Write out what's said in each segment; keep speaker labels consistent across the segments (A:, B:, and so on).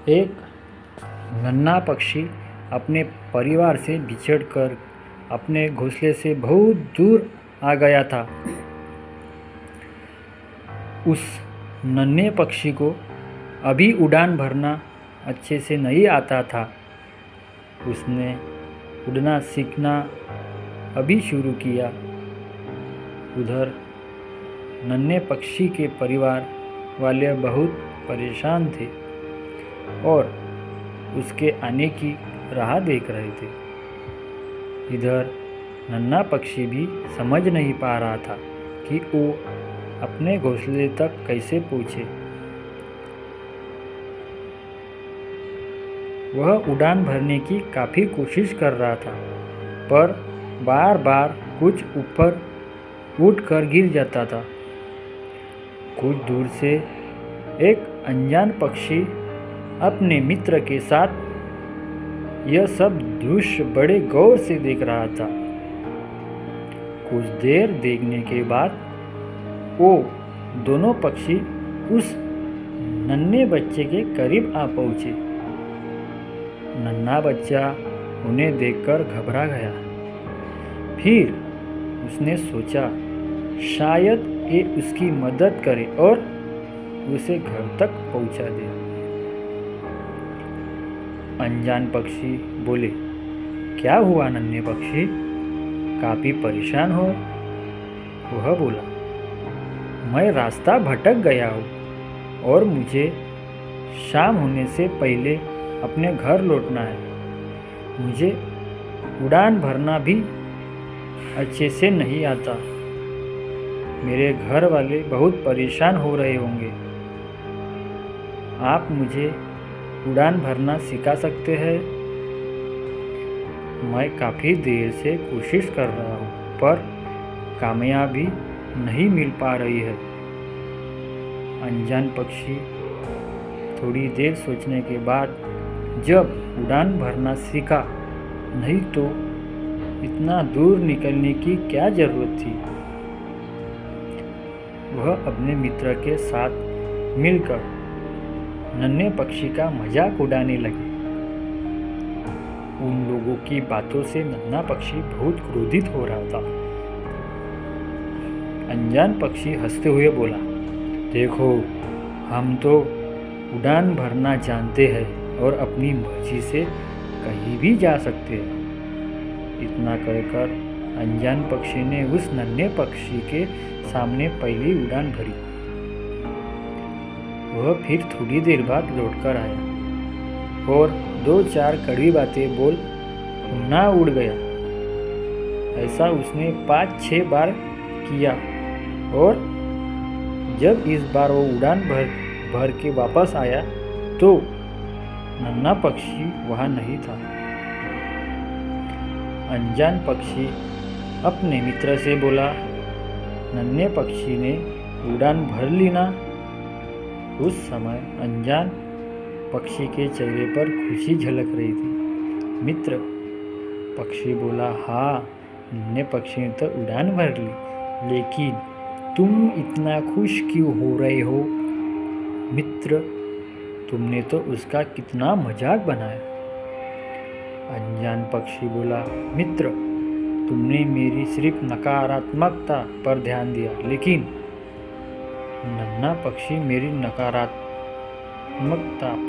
A: एक नन्हा पक्षी अपने परिवार से बिछड़कर अपने घोंसले से बहुत दूर आ गया था। उस नन्हे पक्षी को अभी उड़ान भरना अच्छे से नहीं आता था। उसने उड़ना सीखना अभी शुरू किया। उधर नन्हे पक्षी के परिवार वाले बहुत परेशान थे और उसके आने की राह देख रहे थे। इधर नन्हा पक्षी भी समझ नहीं पा रहा था कि वो अपने घोंसले तक कैसे पहुँचे। वह उड़ान भरने की काफ़ी कोशिश कर रहा था, पर बार बार कुछ ऊपर उठकर गिर जाता था। कुछ दूर से एक अनजान पक्षी अपने मित्र के साथ यह सब दृश्य बड़े गौर से देख रहा था। कुछ देर देखने के बाद वो दोनों पक्षी उस नन्हे बच्चे के करीब आ पहुँचे। नन्हा बच्चा उन्हें देखकर घबरा गया। फिर उसने सोचा शायद ये उसकी मदद करे और उसे घर तक पहुंचा दे। अनजान पक्षी बोले, क्या हुआ नन्हे पक्षी, काफ़ी परेशान हो? वह बोला, मैं रास्ता भटक गया हूँ और मुझे शाम होने से पहले अपने घर लौटना है। मुझे उड़ान भरना भी अच्छे से नहीं आता। मेरे घर वाले बहुत परेशान हो रहे होंगे। आप मुझे उड़ान भरना सिखा सकते हैं? मैं काफ़ी देर से कोशिश कर रहा हूँ, पर कामयाबी नहीं मिल पा रही है। अनजान पक्षी थोड़ी देर सोचने के बाद जब उड़ान भरना सीखा, नहीं तो इतना दूर निकलने की क्या ज़रूरत थी। वह अपने मित्र के साथ मिलकर नन्हे पक्षी का मजाक उड़ाने लगे। उन लोगों की बातों से नन्हा पक्षी बहुत क्रोधित हो रहा था। अनजान पक्षी हंसते हुए बोला, देखो, हम तो उड़ान भरना जानते हैं और अपनी मर्जी से कहीं भी जा सकते हैं। इतना कहकर अनजान पक्षी ने उस नन्हे पक्षी के सामने पहली उड़ान भरी। वह फिर थोड़ी देर बाद लौटकर आया और 2-4 कड़वी बातें बोल पुनः उड़ गया। ऐसा उसने 5-6 बार किया और जब इस बार वो उड़ान भर के वापस आया तो नन्हा पक्षी वहाँ नहीं था। अनजान पक्षी अपने मित्र से बोला, नन्हे पक्षी ने उड़ान भर ली ना? उस समय अनजान पक्षी के चेहरे पर खुशी झलक रही थी। मित्र पक्षी बोला, हाँ, नन्हे पक्षी ने तो उड़ान भर ली, लेकिन तुम इतना खुश क्यों हो रहे हो? मित्र, तुमने तो उसका कितना मजाक बनाया। अनजान पक्षी बोला, मित्र, तुमने मेरी सिर्फ नकारात्मकता पर ध्यान दिया, लेकिन नन्हा पक्षी मेरी नकारात्मकता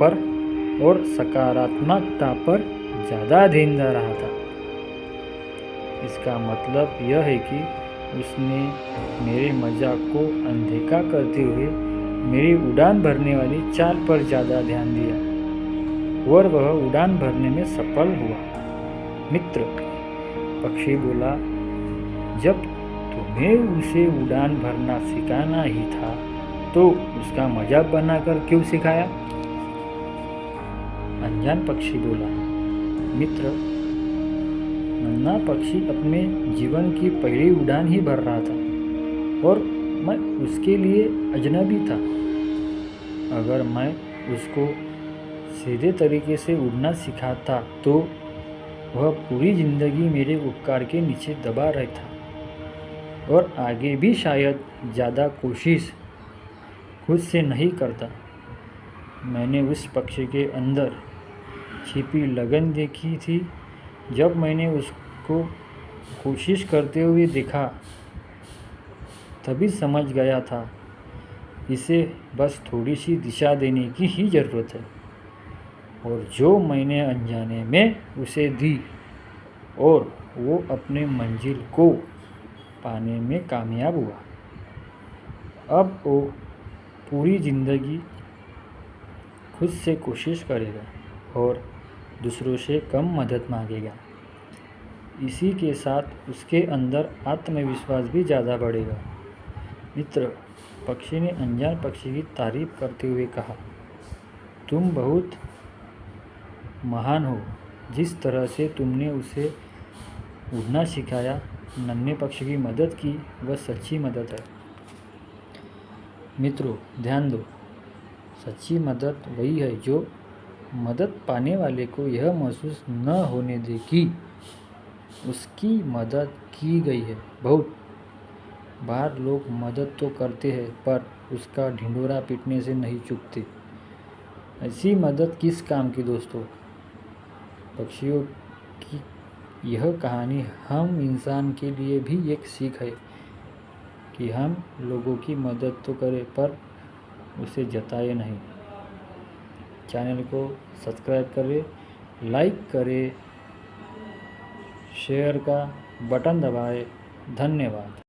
A: पर और सकारात्मकता पर ज़्यादा ध्यान दे रहा था। इसका मतलब यह है कि उसने मेरे मजाक को अनदेखा करते हुए मेरी उड़ान भरने वाली चाल पर ज़्यादा ध्यान दिया और वह उड़ान भरने में सफल हुआ। मित्र पक्षी बोला, जब तुम्हें उसे उड़ान भरना सिखाना ही था तो उसका मजाक बनाकर क्यों सिखाया? अनजान पक्षी बोला, मित्र, नन्हा पक्षी अपने जीवन की पहली उड़ान ही भर रहा था और मैं उसके लिए अजनबी था। अगर मैं उसको सीधे तरीके से उड़ना सिखाता तो वह पूरी ज़िंदगी मेरे उपकार के नीचे दबा रहता और आगे भी शायद ज़्यादा कोशिश खुद से नहीं करता। मैंने उस पक्षी के अंदर छिपी लगन देखी थी। जब मैंने उसको कोशिश करते हुए देखा तभी समझ गया था इसे बस थोड़ी सी दिशा देने की ही ज़रूरत है, और जो मैंने अनजाने में उसे दी और वो अपने मंजिल को पाने में कामयाब हुआ। अब वो पूरी ज़िंदगी खुद से कोशिश करेगा और दूसरों से कम मदद मांगेगा। इसी के साथ उसके अंदर आत्मविश्वास भी ज़्यादा बढ़ेगा। मित्र, पक्षी ने अनजान पक्षी की तारीफ करते हुए कहा, तुम बहुत महान हो। जिस तरह से तुमने उसे उड़ना सिखाया, नन्हे पक्षी की मदद की, वह सच्ची मदद है। मित्रों, ध्यान दो, सच्ची मदद वही है जो मदद पाने वाले को यह महसूस न होने दे कि उसकी मदद की गई है। बहुत बार लोग मदद तो करते हैं पर उसका ढिंढोरा पीटने से नहीं चूकते। ऐसी मदद किस काम की दोस्तों? पक्षियों की यह कहानी हम इंसान के लिए भी एक सीख है कि हम लोगों की मदद तो करें पर उसे जताए नहीं। चैनल को सब्सक्राइब करें, लाइक करें, शेयर का बटन दबाएं। धन्यवाद।